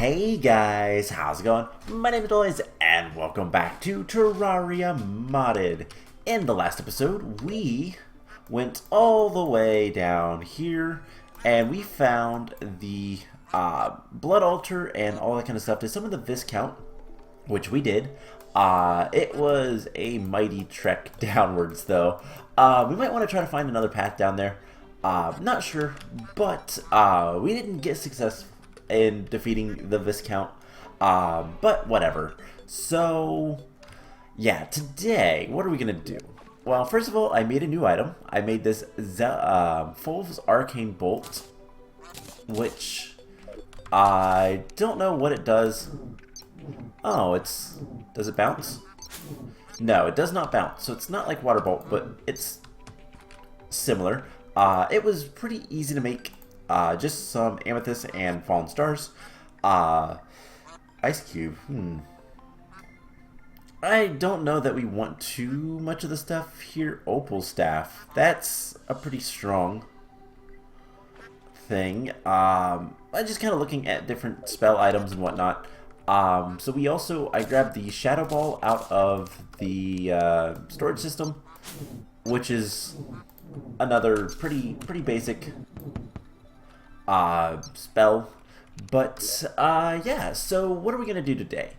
Hey guys, how's it going? My name is Doyce, and welcome back to Terraria Modded. In the last episode, we went all the way down here, and we found the blood altar and all that kind of stuff to summon the Viscount, which we did. It was a mighty trek downwards, though. We might want to try to find another path down there. Not sure, but we didn't get success in defeating the Viscount, but whatever. So, yeah, today, what are we going to do? Well, first of all, I made a new item. I made this Fulv's Arcane Bolt, which I don't know what it does. Oh, does it bounce? No, it does not bounce. So it's not like Water Bolt, but it's similar. It was pretty easy to make. Just some amethyst and fallen stars. Ice cube. I don't know that we want too much of the stuff here. Opal staff. That's a pretty strong thing. I'm just kind of looking at different spell items and whatnot. So I grabbed the Shadow Ball out of the storage system, which is another pretty basic spell. But yeah, so what are we gonna do today?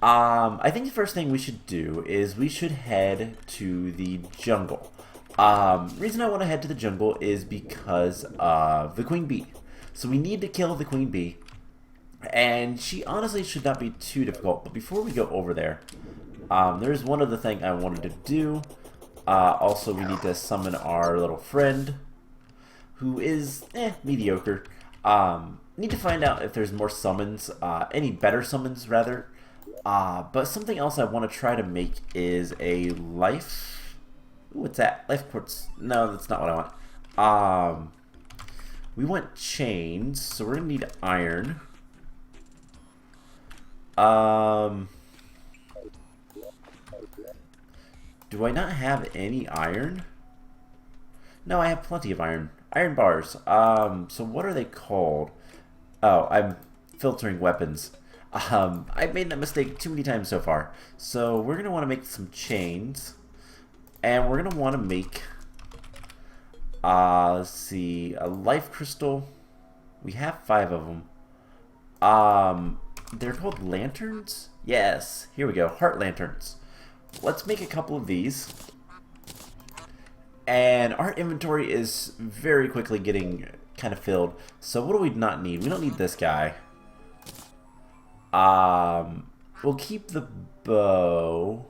I think the first thing we should do is we should head to the jungle. Reason I want to head to the jungle is because of the Queen Bee. So we need to kill the Queen Bee, and she honestly should not be too difficult. But before we go over there, there's one other thing I wanted to do. Also, we need to summon our little friend, who is mediocre. Need to find out if there's more summons, any better summons rather. But something else I want to try to make is a life. Ooh, what's that? Life quartz. No, that's not what I want. We want chains, so we're gonna need iron. Do I not have any iron? No, I have plenty of iron. Iron bars. So what are they called? Oh, I'm filtering weapons. I've made that mistake too many times so far. So we're gonna want to make some chains, and we're gonna want to make, let's see, a life crystal. We have 5 of them. They're called lanterns. Yes, here we go. Heart lanterns. Let's make a couple of these. And our inventory is very quickly getting kind of filled. So what do we not need? We don't need this guy. We'll keep the bow.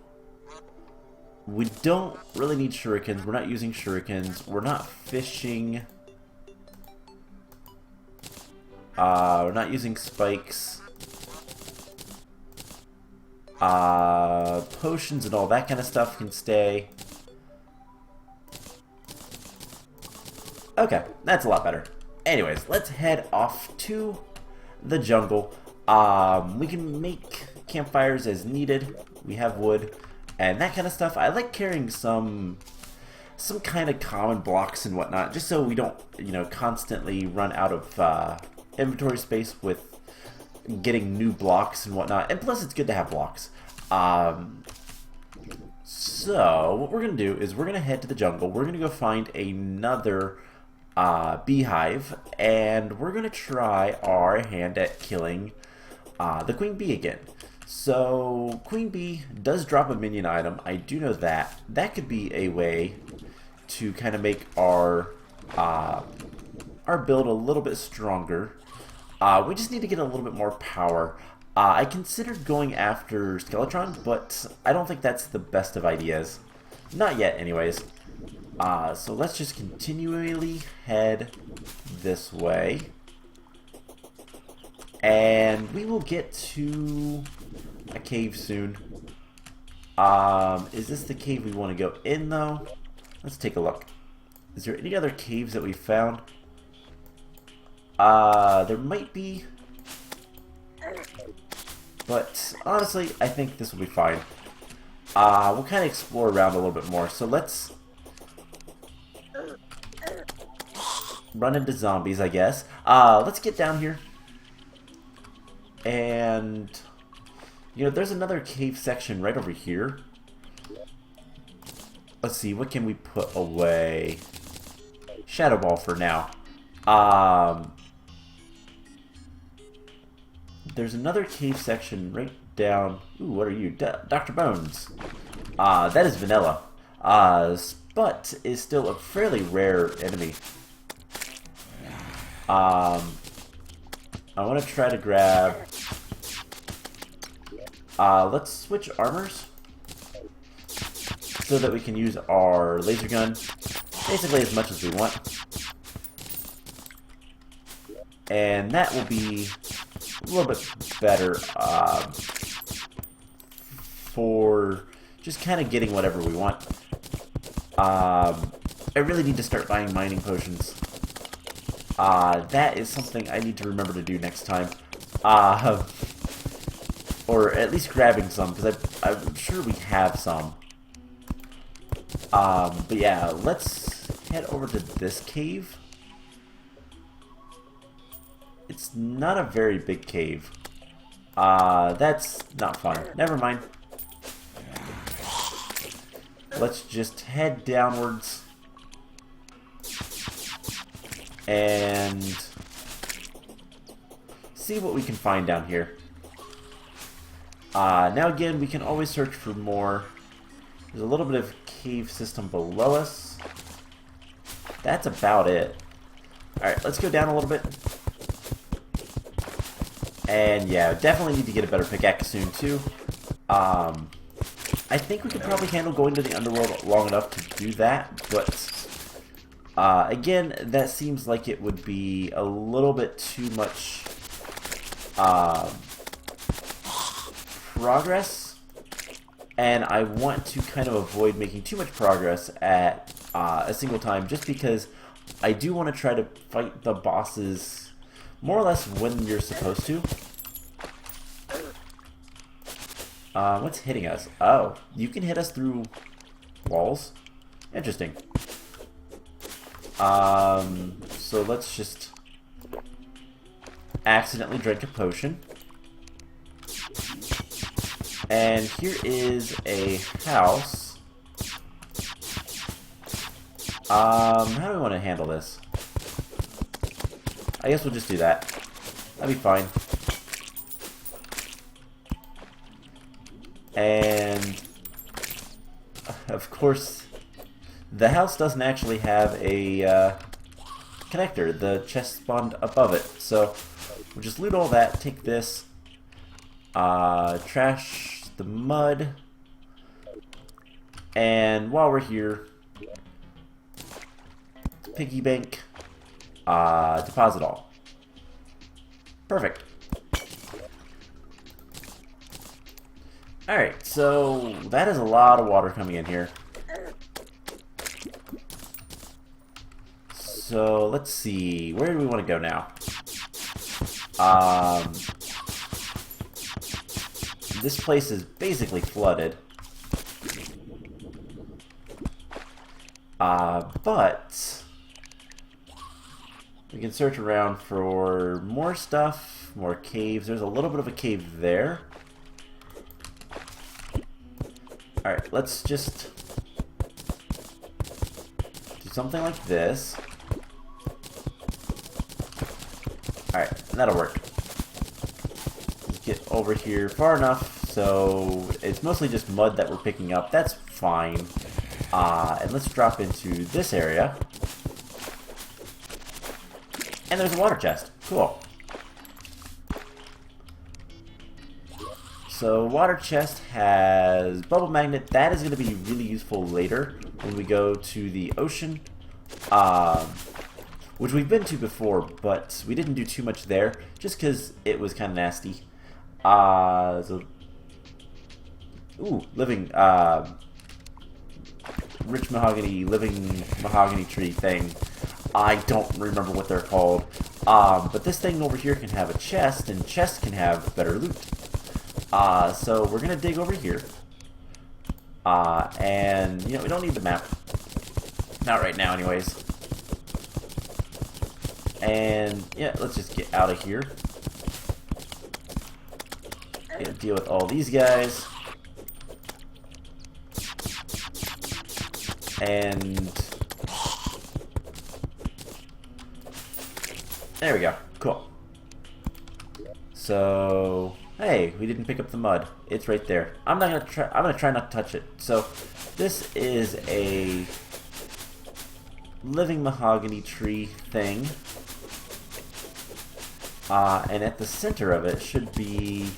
We don't really need shurikens. We're not using shurikens. We're not fishing. We're not using spikes. Potions and all that kind of stuff can stay. Okay, that's a lot better. Anyways, let's head off to the jungle. We can make campfires as needed. We have wood and that kind of stuff. I like carrying some kind of common blocks and whatnot, just so we don't, constantly run out of inventory space with getting new blocks and whatnot. And plus, it's good to have blocks. So what we're gonna do is we're gonna head to the jungle. We're gonna go find another Bee Hive, and we're gonna try our hand at killing the Queen Bee again. So Queen Bee does drop a minion item. I do know that. That could be a way to kind of make our build a little bit stronger. We just need to get a little bit more power. I considered going after Skeletron, but I don't think that's the best of ideas. Not yet, anyways. So let's just continually head this way. And we will get to a cave soon. Is this the cave we want to go in, though? Let's take a look. Is there any other caves that we found? There might be. But honestly, I think this will be fine. We'll kind of explore around a little bit more. So let's run into zombies, I guess. Let's get down here. And, you know, there's another cave section right over here. Let's see, what can we put away? Shadow Ball for now. There's another cave section right down. Ooh, what are you? Dr. Bones. That is vanilla. Sput is still a fairly rare enemy. I want to try to grab... let's switch armors so that we can use our laser gun basically as much as we want. And that will be a little bit better for just kind of getting whatever we want. I really need to start buying mining potions. That is something I need to remember to do next time. Or at least grabbing some, because I'm sure we have some. But yeah, let's head over to this cave. It's not a very big cave. That's not fun. Never mind. Let's just head downwards. And see what we can find down here. Now again, we can always search for more. There's a little bit of cave system below us. That's about it. Alright, let's go down a little bit. And yeah, definitely need to get a better pickaxe soon too. I think we could probably handle going to the Underworld long enough to do that, but again, that seems like it would be a little bit too much progress, and I want to kind of avoid making too much progress at a single time, just because I do want to try to fight the bosses more or less when you're supposed to. What's hitting us? Oh, you can hit us through walls? Interesting. So let's just accidentally drink a potion. And here is a house. How do we want to handle this? I guess we'll just do that. That'd be fine. And of course, the house doesn't actually have a connector. The chest spawned above it. So we'll just loot all that, take this, trash the mud, and while we're here, piggy bank, deposit all. Perfect. Alright, so that is a lot of water coming in here. So let's see, where do we want to go now? This place is basically flooded. But we can search around for more stuff, more caves. There's a little bit of a cave there. Alright, let's just do something like this. Alright, that'll work. Let's get over here far enough so it's mostly just mud that we're picking up. That's fine. And let's drop into this area. And there's a water chest. Cool. So water chest has bubble magnet. That is going to be really useful later when we go to the ocean, which we've been to before, but we didn't do too much there just because it was kind of nasty. So, ooh, living rich mahogany, living mahogany tree thing. I don't remember what they're called, but this thing over here can have a chest, and chests can have better loot. So we're gonna dig over here, and you know, we don't need the map, not right now anyways. And yeah, let's just get out of here. Gonna deal with all these guys. And there we go. Cool. So, hey, we didn't pick up the mud. It's right there. I'm gonna try not to touch it. So, this is a living mahogany tree thing. And at the center of it should be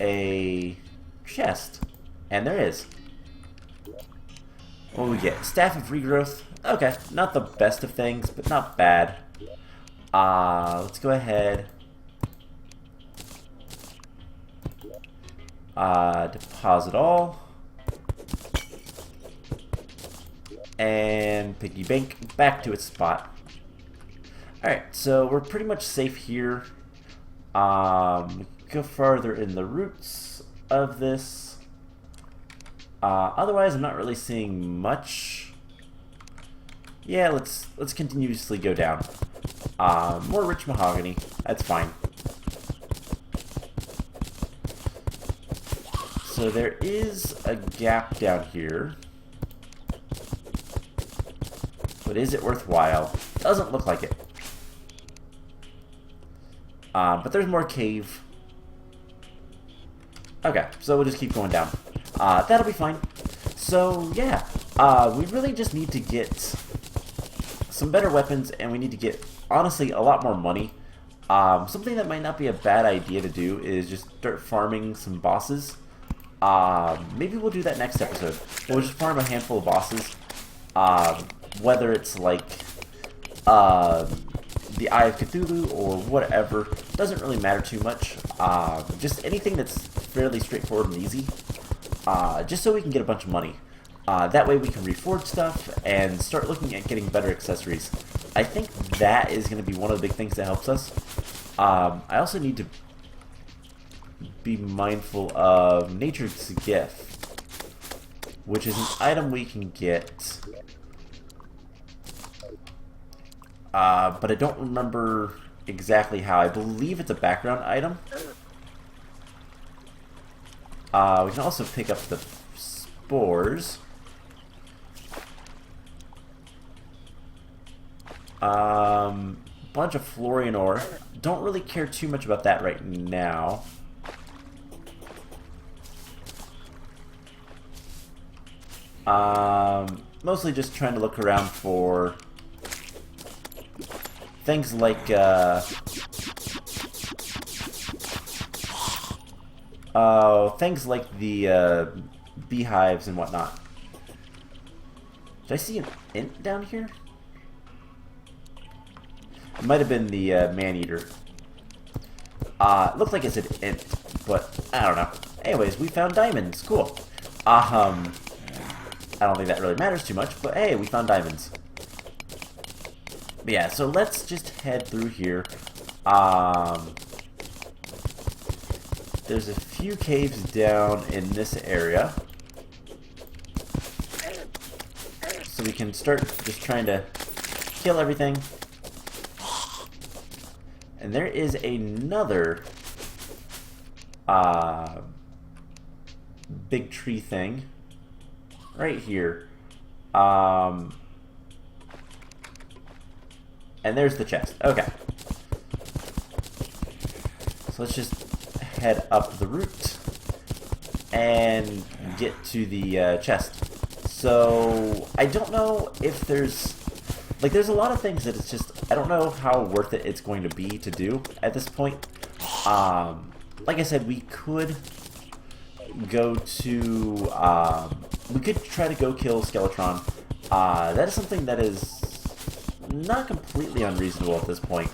a chest. And there is. What do we get? Staff of Regrowth. Okay, not the best of things, but not bad. Let's go ahead. Deposit all. And piggy bank back to its spot. Alright, so we're pretty much safe here. Go farther in the roots of this. Otherwise, I'm not really seeing much. Yeah, let's continuously go down. More rich mahogany. That's fine. So there is a gap down here. But is it worthwhile? Doesn't look like it. But there's more cave. Okay, so we'll just keep going down. That'll be fine. So, yeah. We really just need to get some better weapons, and we need to get, honestly, a lot more money. Something that might not be a bad idea to do is just start farming some bosses. Maybe we'll do that next episode. We'll just farm a handful of bosses. Whether it's like the Eye of Cthulhu or whatever, doesn't really matter too much. Just anything that's fairly straightforward and easy, just so we can get a bunch of money. That way we can reforge stuff and start looking at getting better accessories. I think that is going to be one of the big things that helps us. I also need to be mindful of Nature's Gift, which is an item we can get. But I don't remember exactly how. I believe it's a background item. We can also pick up the spores. Bunch of Florian ore. Don't really care too much about that right now. Mostly just trying to look around for things like things like the Bee Hives and whatnot. Did I see an int down here? It might have been the man-eater. Looked like it said int, but I don't know. Anyways, we found diamonds. Cool. I don't think that really matters too much, but hey, we found diamonds. But yeah, so let's just head through here. There's a few caves down in this area. So we can start just trying to kill everything. And there is another big tree thing right here. And there's the chest. Okay. So let's just head up the route and get to the chest. So I don't know if there's a lot of things that it's just, I don't know how worth it it's going to be to do at this point. Like I said, we could go to, we could try to go kill Skeletron. That is something that is not completely unreasonable at this point.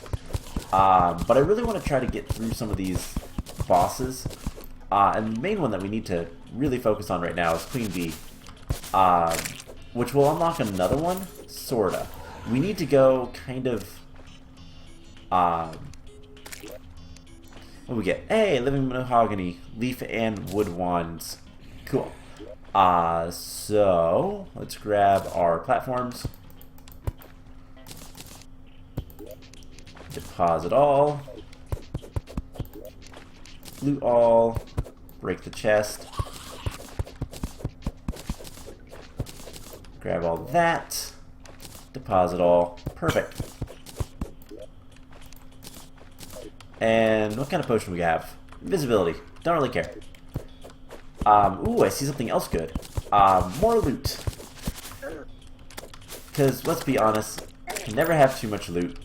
But I really want to try to get through some of these bosses. And the main one that we need to really focus on right now is Queen Bee. Which will unlock another one, sorta. We need to go kind of, what do we get? Hey, living mahogany, leaf and wood wands. Cool. So let's grab our platforms. Deposit all. loot all, break the chest, grab all that, deposit all, perfect. And what kind of potion we have? Invisibility, don't really care. Ooh, I see something else good. More loot. Because, let's be honest, you can never have too much loot.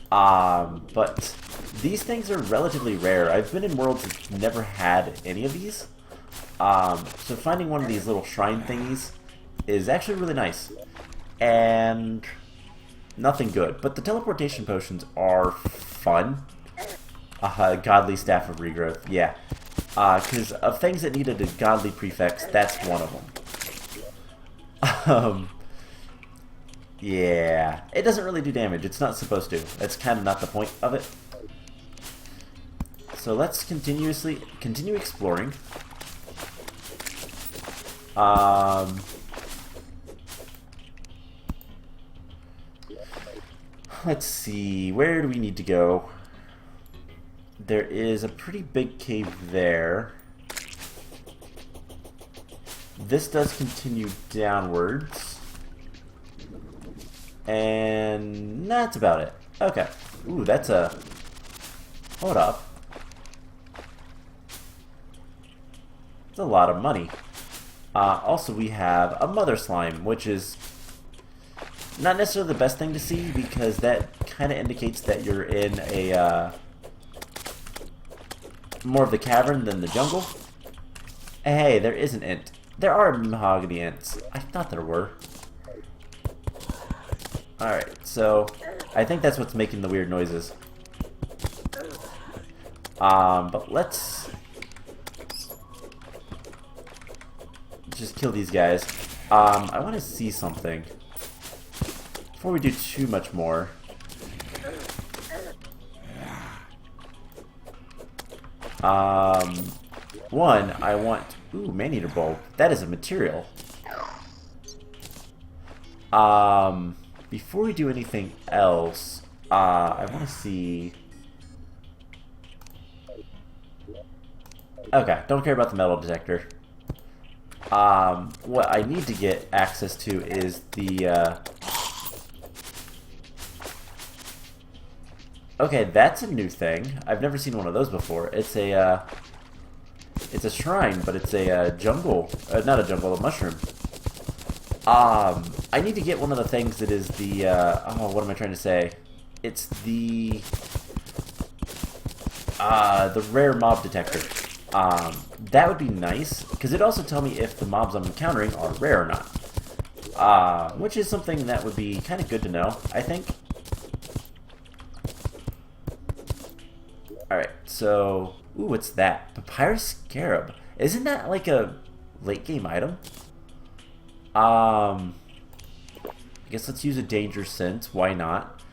But these things are relatively rare. I've been in worlds that never had any of these. So finding one of these little shrine thingies is actually really nice. And nothing good. But the teleportation potions are fun. Godly Staff of Regrowth, yeah. Because of things that needed a godly prefix, that's one of them. Yeah, it doesn't really do damage. It's not supposed to. That's kind of not the point of it. So let's continue exploring. Let's see, where do we need to go? There is a pretty big cave there. This does continue downwards. And that's about it. Okay. Ooh, that's a... Hold up. It's a lot of money. Also, we have a mother slime, which is not necessarily the best thing to see because that kind of indicates that you're in a... more of the cavern than the jungle. Hey, there is an int. There are mahogany ints. I thought there were. Alright, so I think that's what's making the weird noises. But let's just kill these guys. I want to see something before we do too much more. One, I want... Ooh, man-eater bulb. That is a material. Before we do anything else, I want to see... Okay, don't care about the metal detector. What I need to get access to is the, Okay, that's a new thing. I've never seen one of those before. It's a shrine, but it's a jungle. Not a jungle, a mushroom. I need to get one of the things that is the, oh, what am I trying to say? It's the rare mob detector. That would be nice, because it'd also tell me if the mobs I'm encountering are rare or not. Which is something that would be kind of good to know, I think. Alright, so... Ooh, what's that? Papyrus Scarab. Isn't that like a late game item? I guess let's use a danger sense. Why not?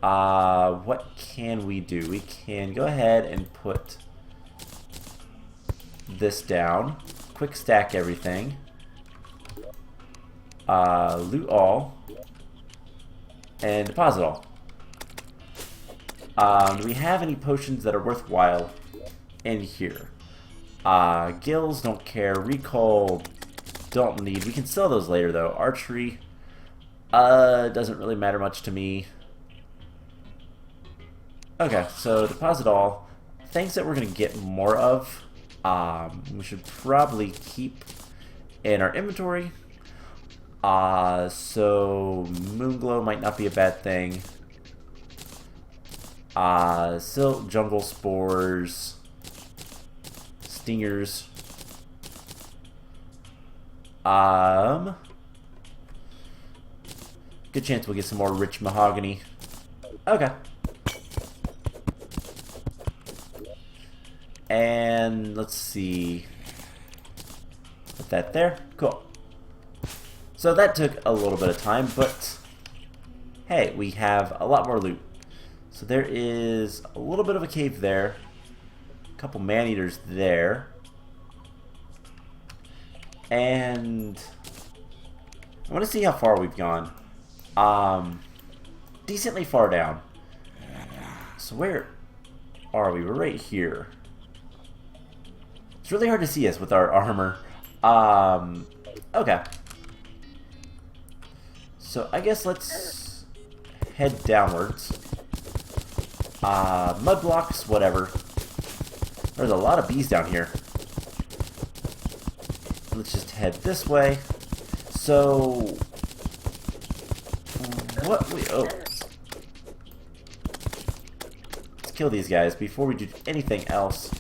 What can we do? We can go ahead and put this down. Quick stack everything. Loot all. And deposit all. Do we have any potions that are worthwhile in here? Gills, don't care. Recall, don't need. We can sell those later, though. Archery, doesn't really matter much to me. Okay, so deposit all. Things that we're going to get more of, we should probably keep in our inventory. So Moonglow might not be a bad thing. Silt, jungle spores, stingers. Good chance we'll get some more rich mahogany. Okay. And let's see. Put that there. Cool. So that took a little bit of time, but hey, we have a lot more loot. So there is a little bit of a cave there. A couple man-eaters there. And I want to see how far we've gone. Decently far down. So where are we? We're right here. It's really hard to see us with our armor. Okay. So I guess let's head downwards. Mud blocks, whatever. There's a lot of bees down here. Let's just head this way. So, what we... Oh. Let's kill these guys before we do anything else.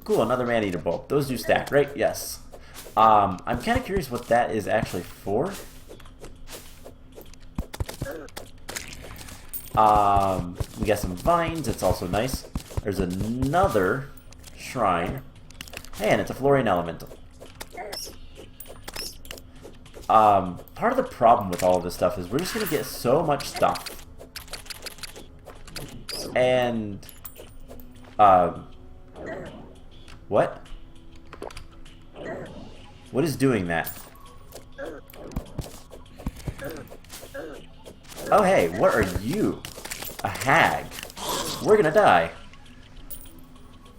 Cool, another man-eater bulb. Those do stack, right? Yes. I'm kind of curious what that is actually for. We got some vines. It's also nice. There's another shrine. Hey, and it's a Florian elemental. Part of the problem with all of this stuff is we're just going to get so much stuff. And, what? What is doing that? Oh, hey, what are you? A hag. We're gonna die.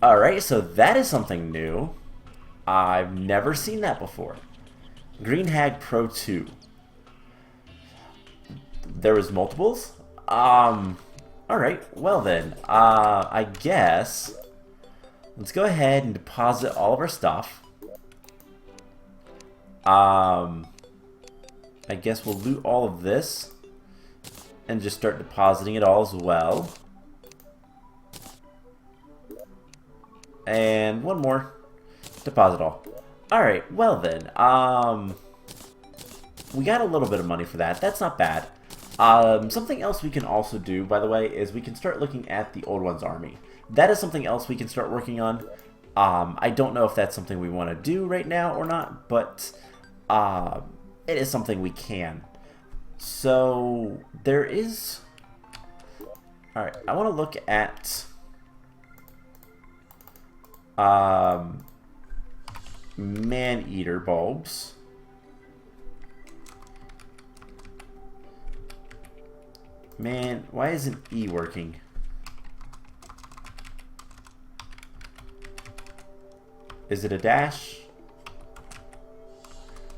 Alright, so that is something new. I've never seen that before. Green Hag Pro 2. There was multiples? Alright, well then. I guess... Let's go ahead and deposit all of our stuff. I guess we'll loot all of this. And just start depositing it all as well. And one more. Deposit all. Alright, well then. We got a little bit of money for that. That's not bad. Something else we can also do, by the way, is we can start looking at the Old One's army. That is something else we can start working on. I don't know if that's something we want to do right now or not, but it is something we can. So, there is... Alright, I want to look at... man-eater bulbs. Man, why isn't E working? Is it a dash?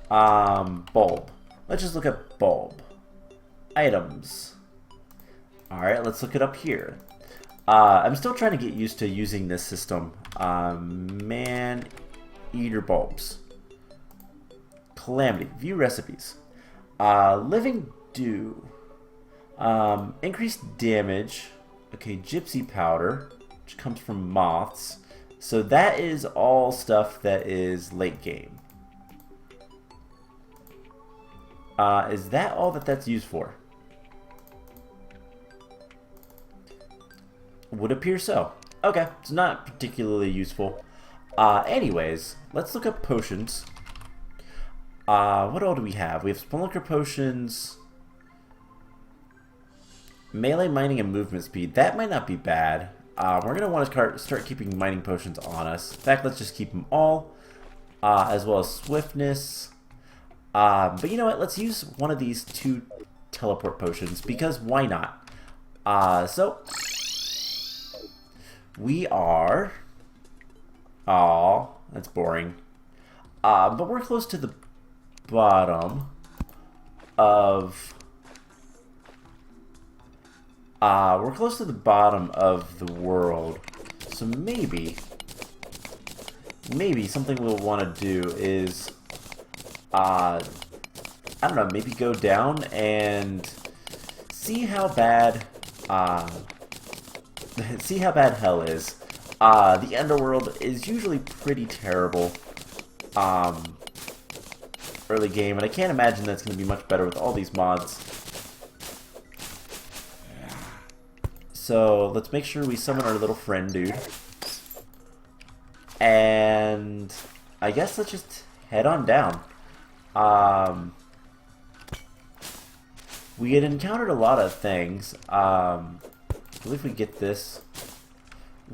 Bulb. Let's just look at bulb. Items. Alright, let's look it up here. I'm still trying to get used to using this system. Man-eater bulbs. Calamity. View recipes. Living dew. Increased damage. Okay, gypsy powder, which comes from moths. So that is all stuff that is late game. Is that all that that's used for? Would appear so. Okay, it's not particularly useful. Anyways, let's look up potions. What all do we have? We have Spelunker potions, melee mining, and movement speed. That might not be bad. We're going to want to start keeping mining potions on us. In fact, let's just keep them all, as well as swiftness. But you know what? Let's use one of these 2 teleport potions, because why not? So... we are... Aw, that's boring. But we're close to the bottom of... we're close to the bottom of the world. So maybe something we'll want to do is... I don't know, maybe go down and see how bad... see how bad hell is. The Underworld is usually pretty terrible early game, and I can't imagine that's going to be much better with all these mods. So let's make sure we summon our little friend dude. And I guess let's just head on down. We had encountered a lot of things. I believe if we get this,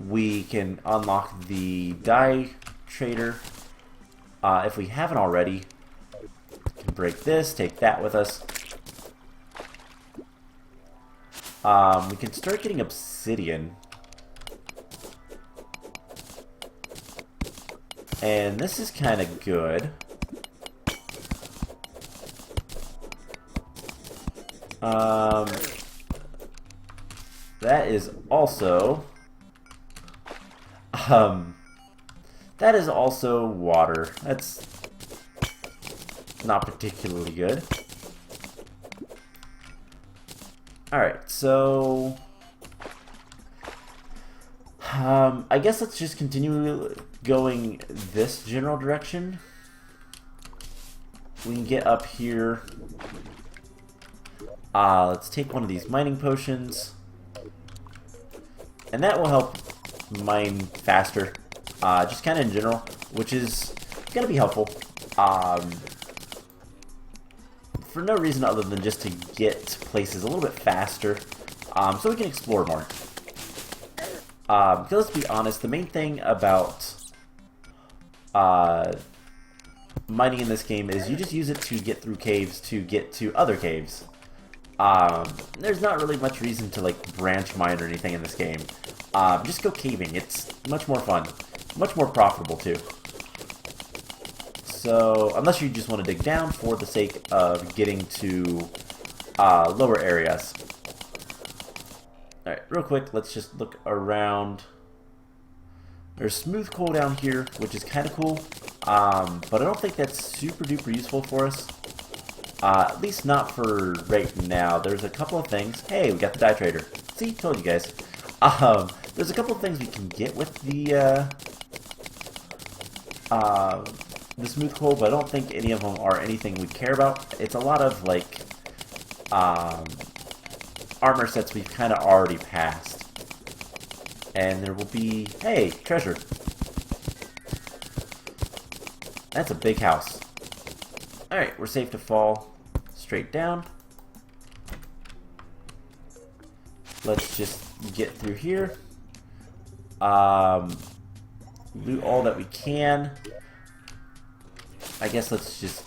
we can unlock the dye trader. If we haven't already, we can break this, take that with us. We can start getting obsidian. And this is kind of good. That is also... that is also water. That's not particularly good. Alright, so... I guess let's just continue going this general direction. We can get up here. Let's take one of these mining potions. And that will help mine faster. Just kind of in general, which is going to be helpful. For no reason other than just to get places a little bit faster. So we can explore more. Because let's be honest, the main thing about mining in this game is you just use it to get through caves to get to other caves. There's not really much reason to like branch mine or anything in this game. Just go caving. It's much more fun. Much more profitable too. So, unless you just want to dig down for the sake of getting to lower areas. Alright, real quick, let's just look around. There's smooth coal down here, which is kind of cool. But I don't think that's super duper useful for us. At least not for right now. There's a couple of things. Hey, we got the dye trader. See, told you guys. There's a couple of things we can get with the smooth coal, but I don't think any of them are anything we care about. It's a lot of like armor sets we've kind of already passed. And there will be... Hey, treasure. That's a big house. Alright, we're safe to fall straight down. Let's just get through here. Loot all that we can. I guess let's just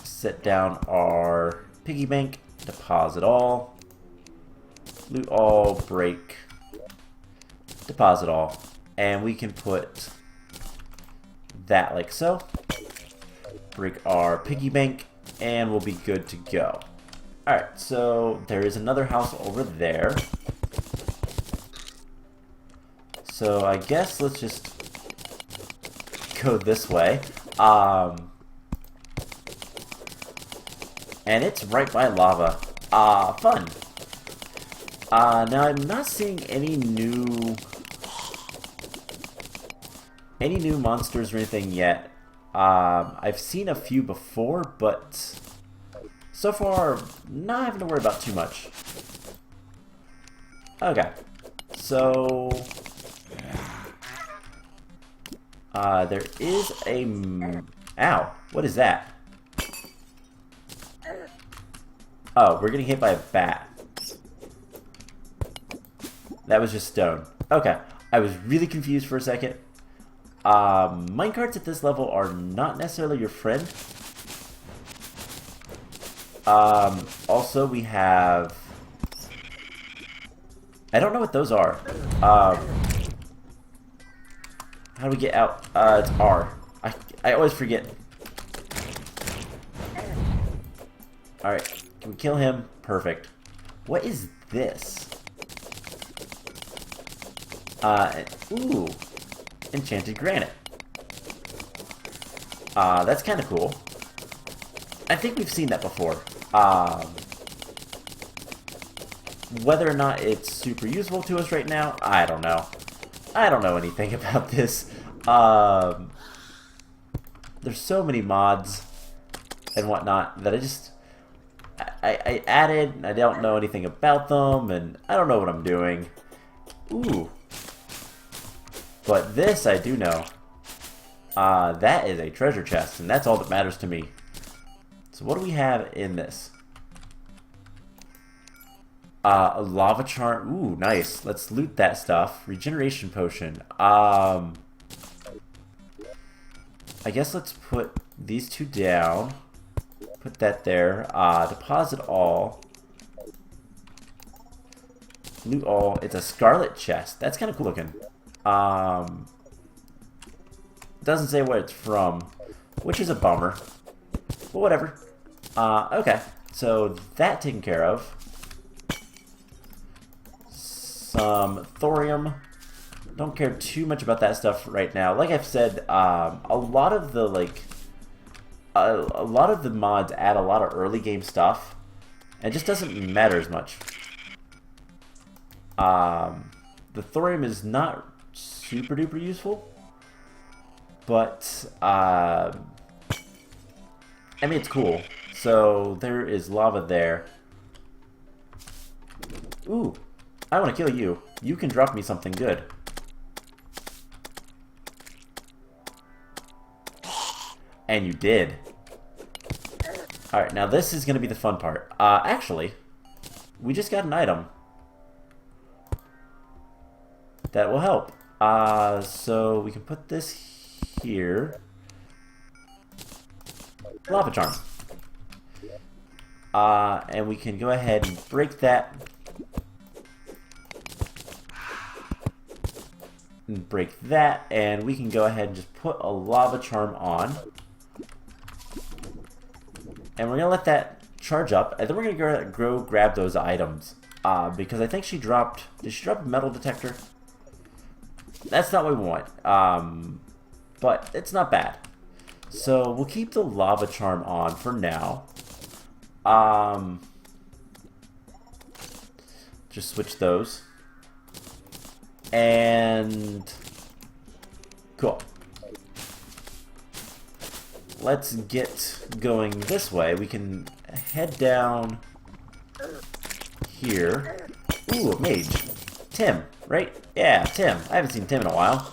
set down our piggy bank. Deposit all. Loot all, break. Deposit all. And we can put that like so. Break our piggy bank, and we'll be good to go. Alright, so there is another house over there. So I guess let's just go this way. And it's right by lava. Fun. Now I'm not seeing any new monsters or anything yet. I've seen a few before, but so far not having to worry about too much. Okay, so there is a... Ow, what is that? Oh, we're getting hit by a bat. That was just stone. Okay, I was really confused for a second. Minecarts at this level are not necessarily your friend. Also, we have... I don't know what those are. How do we get out? It's R. I always forget. Alright, can we kill him? Perfect. What is this? Ooh. Enchanted granite. That's kind of cool. I think we've seen that before. Whether or not it's super useful to us right now, I don't know. I don't know anything about this. There's so many mods and whatnot that I added, and I don't know anything about them, and I don't know what I'm doing. Ooh. But this I do know. That is a treasure chest, and that's all that matters to me. So what do we have in this? A lava charm. Ooh, nice. Let's loot that stuff. Regeneration potion. I guess let's put these two down. Put that there. Deposit all. Loot all. It's a scarlet chest. That's kind of cool looking. Doesn't say where it's from, which is a bummer. But whatever. Okay, so that taken care of. Some thorium. Don't care too much about that stuff right now. Like I've said, a lot of the mods add a lot of early game stuff, and it just doesn't matter as much. The thorium is not super duper useful, but I mean it's cool. So there is lava there. Ooh, I want to kill you. You can drop me something good. And you did. Alright, now this is going to be the fun part. Actually, we just got an item that will help. So we can put this here. Lava charm. And we can go ahead and break that. And break that, and we can go ahead and just put a lava charm on. And we're going to let that charge up, and then we're going to go grab those items. Because I think she dropped... Did she drop a metal detector? That's not what we want. But it's not bad. So we'll keep the lava charm on for now. Just switch those. And... Cool. Let's get going this way. We can head down here. Ooh, a mage. Tim, right? Yeah, Tim. I haven't seen Tim in a while.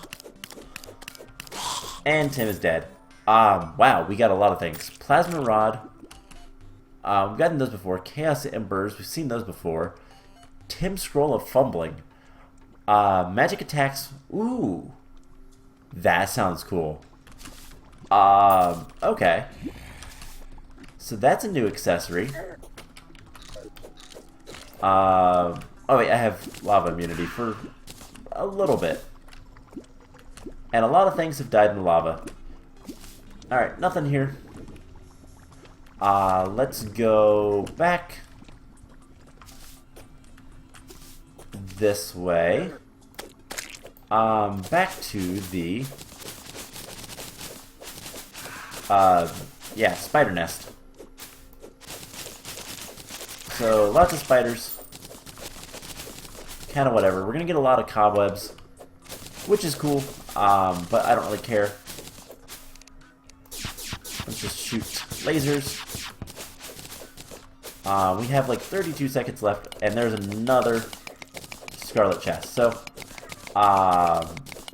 And Tim is dead. Wow, we got a lot of things. Plasma Rod. We've gotten those before. Chaos Embers. We've seen those before. Tim's Scroll of Fumbling. Magic Attacks. Ooh. That sounds cool. Okay. So that's a new accessory. Oh wait, I have lava immunity for a little bit. And a lot of things have died in the lava. Alright, nothing here. Let's go back this way. Back to the yeah, spider nest. So lots of spiders. Kind of whatever. We're gonna get a lot of cobwebs, which is cool. But I don't really care. Let's just shoot lasers. We have like 32 seconds left, and there's another scarlet chest. So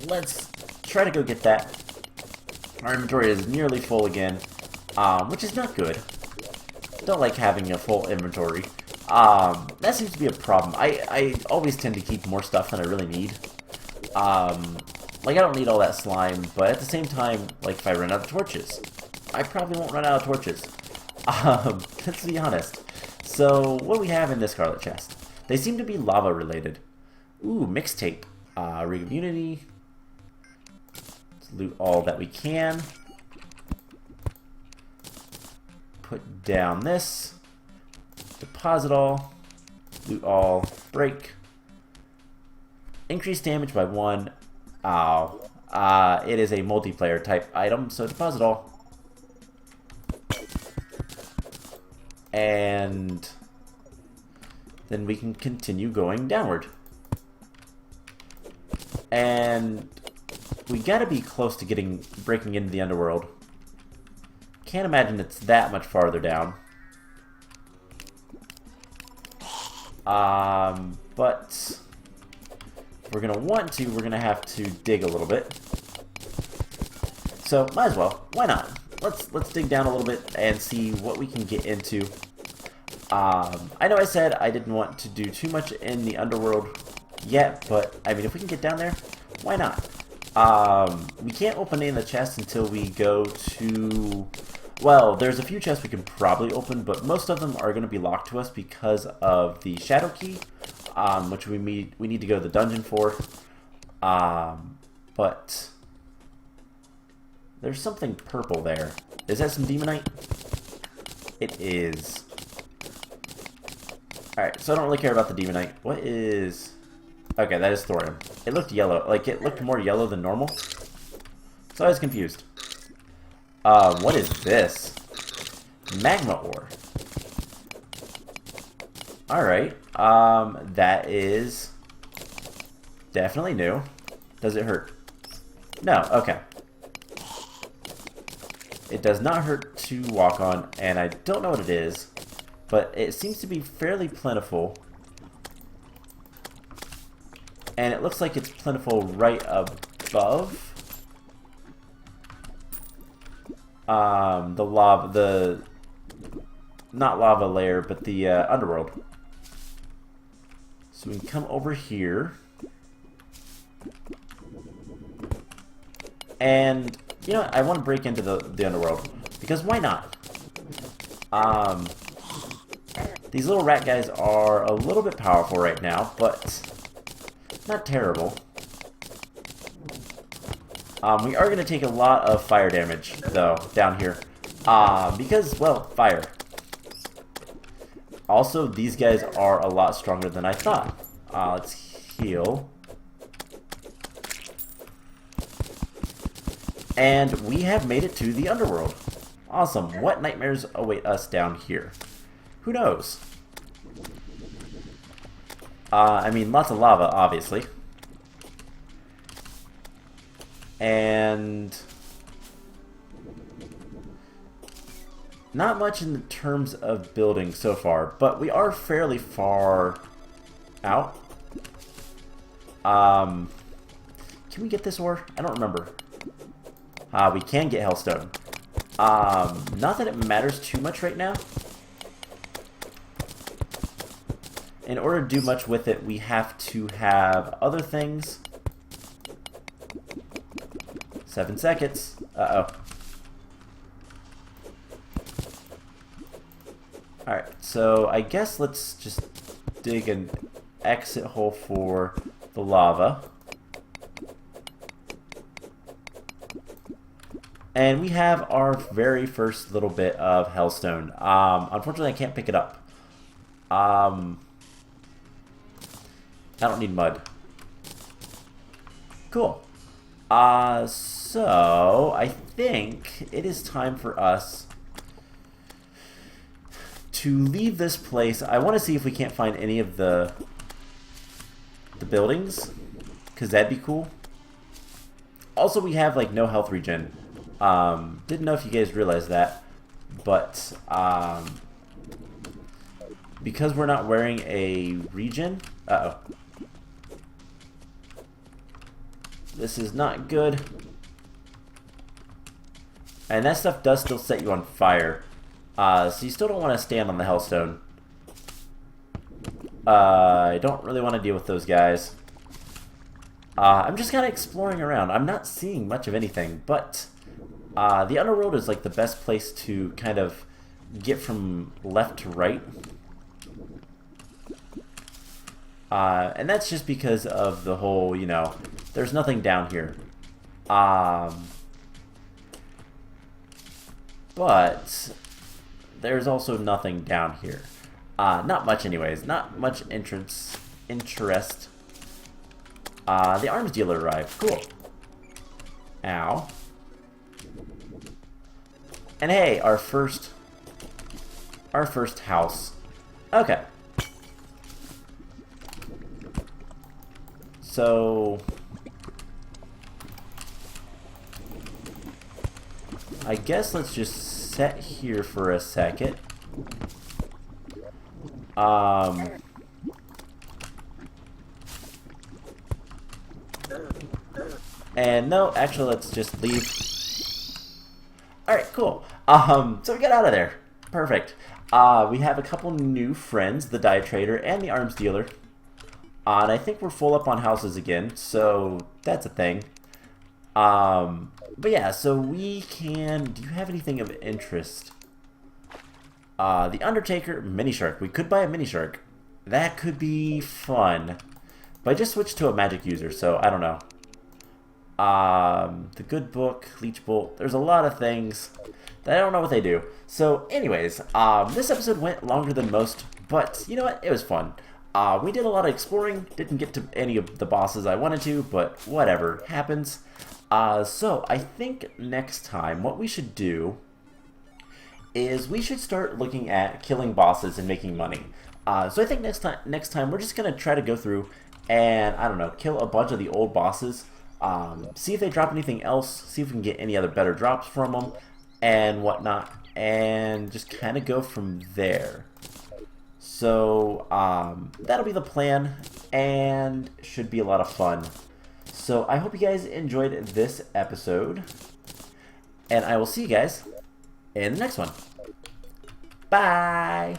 let's try to go get that. Our inventory is nearly full again, which is not good. Don't like having a full inventory. That seems to be a problem. I always tend to keep more stuff than I really need. Like, I don't need all that slime, but at the same time, like, if I run out of torches, I probably won't run out of torches. Let's be honest. So, what do we have in this scarlet chest? They seem to be lava related. Ooh, mixtape. Ring of Unity. Let's loot all that we can. Put down this. Deposit all. Loot all. Break. Increase damage by 1. Ow. It is a multiplayer type item, so deposit all. And then we can continue going downward. And we gotta be close to breaking into the Underworld. Can't imagine it's that much farther down. But if we're gonna want to, we're gonna have to dig a little bit. So might as well. Why not? Let's dig down a little bit and see what we can get into. I know I said I didn't want to do too much in the Underworld yet, but I mean, if we can get down there, why not? We can't open any of the chests until we go to... Well, there's a few chests we can probably open, but most of them are going to be locked to us because of the Shadow Key, which we need to go to the dungeon for. But There's something purple there. Is that some demonite? It is. Alright, so I don't really care about the demonite. What is... Okay, that is thorium. It looked yellow. Like, it looked more yellow than normal. So I was confused. What is this? Magma ore. Alright. That is... definitely new. Does it hurt? No, okay. It does not hurt to walk on, and I don't know what it is, but it seems to be fairly plentiful. And it looks like it's plentiful right above the lava, not lava layer, but the Underworld. So we can come over here. And, you know, I want to break into the Underworld, because why not? These little rat guys are a little bit powerful right now, but not terrible. We are going to take a lot of fire damage, though, down here. Because, well, fire. Also, these guys are a lot stronger than I thought. Let's heal. And we have made it to the Underworld. Awesome. What nightmares await us down here? Who knows? I mean, lots of lava, obviously. And not much in terms of building so far, but we are fairly far out. Can we get this ore? I don't remember. We can get hellstone. Not that it matters too much right now. In order to do much with it, we have to have other things. 7 seconds. Uh-oh. Alright, so I guess let's just dig an exit hole for the lava. And we have our very first little bit of hellstone. Unfortunately, I can't pick it up. I don't need mud. Cool. So I think it is time for us to leave this place. I want to see if we can't find any of the buildings, because that'd be cool. Also, we have like no health regen. Didn't know if you guys realized that, but because we're not wearing a regen, this is not good. And that stuff does still set you on fire. So you still don't want to stand on the hellstone. I don't really want to deal with those guys. I'm just kind of exploring around. I'm not seeing much of anything, but the Underworld is like the best place to kind of get from left to right. And that's just because of the whole, you know, there's nothing down here. But there's also nothing down here. Not much anyways. Not much interest. The arms dealer arrived. Cool. Ow. And hey, our first house. Okay. So I guess let's just set here for a second. And no, actually, let's just leave. Alright, cool. So we get out of there. Perfect. We have a couple new friends, the dye trader and the arms dealer. And I think we're full up on houses again, so that's a thing. But yeah, so we can... Do you have anything of interest? The Undertaker, mini shark. We could buy a mini shark. That could be fun. But I just switched to a magic user, so I don't know. the good book, leech bolt. There's a lot of things that I don't know what they do. So anyways, this episode went longer than most, but you know what? It was fun. We did a lot of exploring, didn't get to any of the bosses I wanted to, but whatever, happens. So I think next time what we should do is we should start looking at killing bosses and making money. So I think next time we're just gonna try to go through and, I don't know, kill a bunch of the old bosses, see if they drop anything else, see if we can get any other better drops from them and whatnot, and just kind of go from there. So that'll be the plan and should be a lot of fun. So I hope you guys enjoyed this episode, and I will see you guys in the next one. Bye!